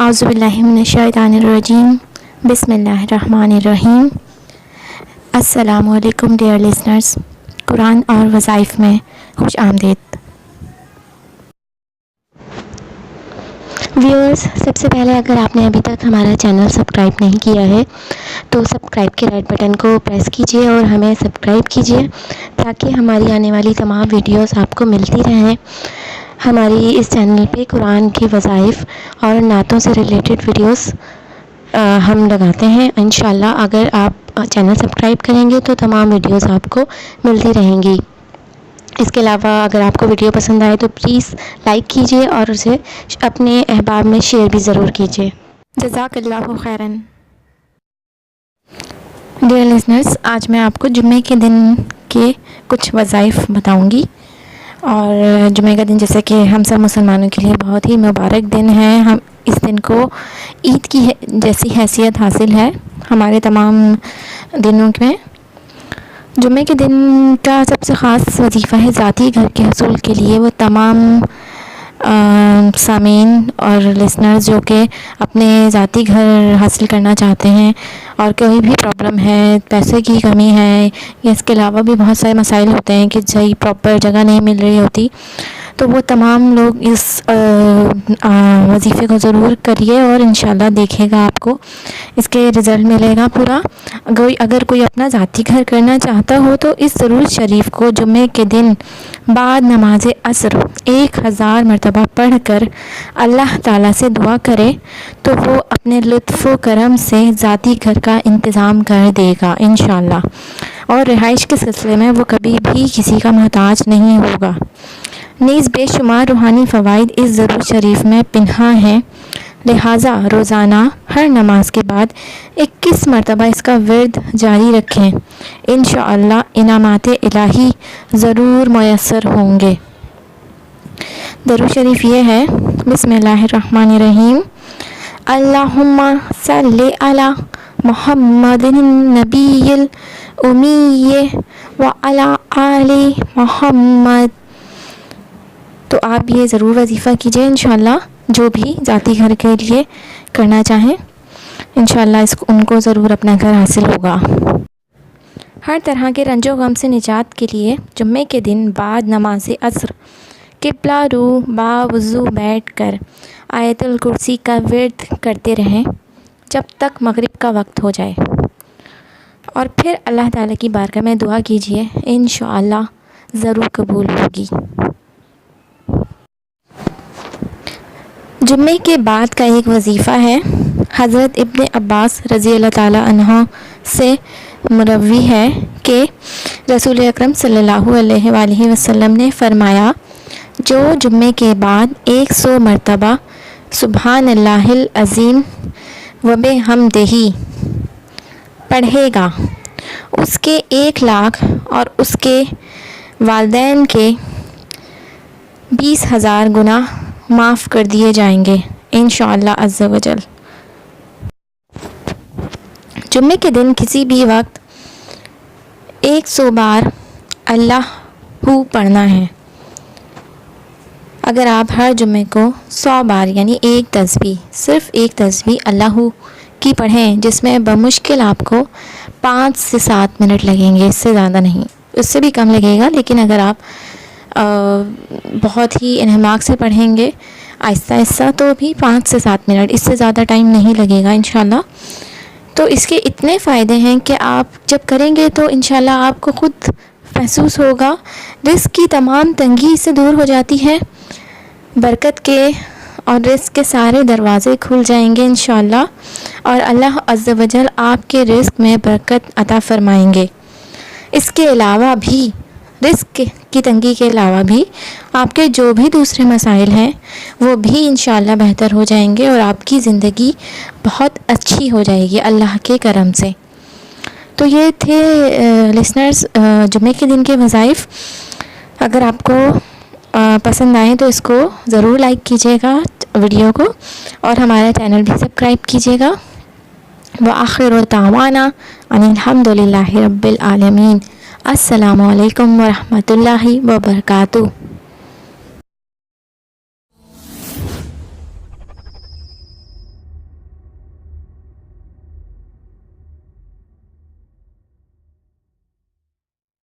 اعوذ باللہ من الشیطان الرجیم بسم اللہ الرحمن الرحیم۔ السلام علیکم ڈیئر لسنرز، قرآن اور وظائف میں خوش آمدید۔ ویورز، سب سے پہلے اگر آپ نے ابھی تک ہمارا چینل سبسکرائب نہیں کیا ہے تو سبسکرائب کے ریڈ بٹن کو پریس کیجیے اور ہمیں سبسکرائب کیجیے تاکہ ہماری آنے والی تمام ویڈیوز آپ کو ملتی رہیں۔ ہماری اس چینل پہ قرآن کی وظائف اور نعتوں سے ریلیٹڈ ویڈیوز ہم لگاتے ہیں۔ انشاءاللہ اگر آپ چینل سبسکرائب کریں گے تو تمام ویڈیوز آپ کو ملتی رہیں گی۔ اس کے علاوہ اگر آپ کو ویڈیو پسند آئے تو پلیز لائک کیجیے اور اسے اپنے احباب میں شیئر بھی ضرور کیجیے۔ جزاک اللہ خیراً۔ ڈیئر لسنرز، آج میں آپ کو جمعے کے دن کے کچھ وظائف بتاؤں گی، اور جمعہ کا دن جیسے کہ ہم سب مسلمانوں کے لیے بہت ہی مبارک دن ہے۔ ہم اس دن کو عید کی جیسی حیثیت حاصل ہے ہمارے تمام دنوں میں۔ جمعہ کے دن کا سب سے خاص وظیفہ ہے ذاتی گھر کے حصول کے لیے وہ تمام سامعین اور لسنرز جو کہ اپنے ذاتی گھر حاصل کرنا چاہتے ہیں اور کوئی بھی پرابلم ہے، پیسے کی کمی ہے یا اس کے علاوہ بھی بہت سارے مسائل ہوتے ہیں کہ صحیح پراپر جگہ نہیں مل رہی ہوتی، تو وہ تمام لوگ اس وظیفے کو ضرور کریے اور انشاءاللہ دیکھے گا آپ کو اس کے رزلٹ ملے گا پورا۔ اگر کوئی اپنا ذاتی گھر کرنا چاہتا ہو تو اس ضرور شریف کو جمعے کے دن بعد نماز عصر 1000 مرتبہ پڑھ کر اللہ تعالیٰ سے دعا کرے تو وہ اپنے لطف و کرم سے ذاتی گھر کا انتظام کر دے گا انشاءاللہ، اور رہائش کے سلسلے میں وہ کبھی بھی کسی کا محتاج نہیں ہوگا۔ نیز بے شمار روحانی فوائد اس ضرور شریف میں پنہاں ہیں، لہٰذا روزانہ ہر نماز کے بعد 21 مرتبہ اس کا ورد جاری رکھیں، انشاءاللہ انعامات الہی ضرور میسر ہوں گے۔ درود شریف یہ ہے، بسم اللہ الرحمن الرحیم، اللہم صلی علی محمد النبی الامی وعلی آل محمد۔ تو آپ یہ ضرور وظیفہ کیجئے انشاءاللہ، جو بھی ذاتی گھر کے لیے کرنا چاہیں انشاءاللہ ان کو ضرور اپنا گھر حاصل ہوگا۔ ہر طرح کے رنج و غم سے نجات کے لیے جمعے کے دن بعد نماز عصر قبلہ رو باوضو بیٹھ کر آیت الکرسی کا ورد کرتے رہیں جب تک مغرب کا وقت ہو جائے، اور پھر اللہ تعالیٰ کی بارگاہ میں دعا کیجئے، انشاءاللہ ضرور قبول ہوگی۔ جمعے کے بعد کا ایک وظیفہ ہے، حضرت ابن عباس رضی اللہ تعالیٰ عنہ سے مروی ہے کہ رسول اکرم صلی اللہ علیہ وآلہ وسلم نے فرمایا، جو جمعے کے بعد 100 مرتبہ سبحان اللہ العظیم و بحمدہ پڑھے گا، اس کے 1,00,000 اور اس کے والدین کے 20,000 گناہ معاف کر دیے جائیں گے انشاءاللہ عز و جل۔ جمعے کے دن کسی بھی وقت 100 بار اللہ ہو پڑھنا ہے۔ اگر آپ ہر جمعے کو 100 بار یعنی ایک تسبیح، صرف ایک تسبیح اللہ ہو کی پڑھیں، جس میں بمشکل آپ کو 5 سے 7 منٹ لگیں گے، اس سے زیادہ نہیں، اس سے بھی کم لگے گا، لیکن اگر آپ بہت ہی انہماک سے پڑھیں گے آہستہ آہستہ تو بھی 5 سے 7 منٹ، اس سے زیادہ ٹائم نہیں لگے گا انشاءاللہ۔ تو اس کے اتنے فائدے ہیں کہ آپ جب کریں گے تو انشاءاللہ آپ کو خود محسوس ہوگا، رزق کی تمام تنگی سے دور ہو جاتی ہے، برکت کے اور رزق کے سارے دروازے کھل جائیں گے انشاءاللہ، اور اللہ عز و جل آپ کے رزق میں برکت عطا فرمائیں گے۔ اس کے علاوہ بھی رزق کی تنگی کے علاوہ بھی آپ کے جو بھی دوسرے مسائل ہیں وہ بھی انشاءاللہ بہتر ہو جائیں گے، اور آپ کی زندگی بہت اچھی ہو جائے گی اللہ کے کرم سے۔ تو یہ تھے لسنرز جمعے کے دن کے وظائف۔ اگر آپ کو پسند آئیں تو اس کو ضرور لائک کیجیے گا ویڈیو کو، اور ہمارا چینل بھی سبسکرائب کیجیے گا۔ وآخر دعوانا ان الحمد للہ رب العالمین۔ السلام علیکم ورحمۃ اللہ وبرکاتہ۔